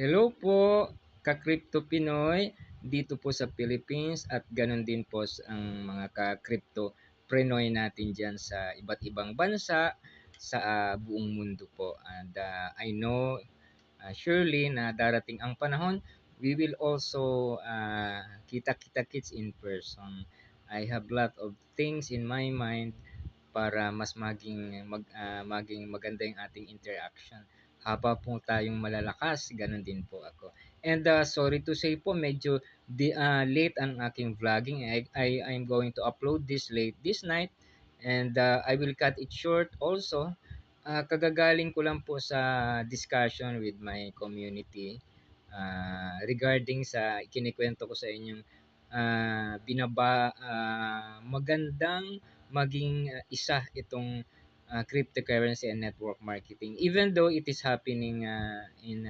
Hello po, ka-Crypto Pinoy dito po sa Philippines at ganun din po ang mga ka-Crypto Prenoy natin diyan sa iba't ibang bansa sa buong mundo po. And I know surely na darating ang panahon, we will also kita-kita-kits in person. I have lot of things in my mind para mas maging maganda yung ating interaction. Haba po tayong malalakas, ganun din po ako. And sorry to say po, medyo late ang aking vlogging. I'm going to upload this late this night and I will cut it short also. Kagagaling ko lang po sa discussion with my community regarding sa kinikwento ko sa inyong magandang maging isa itong cryptocurrency and network marketing even though it is happening in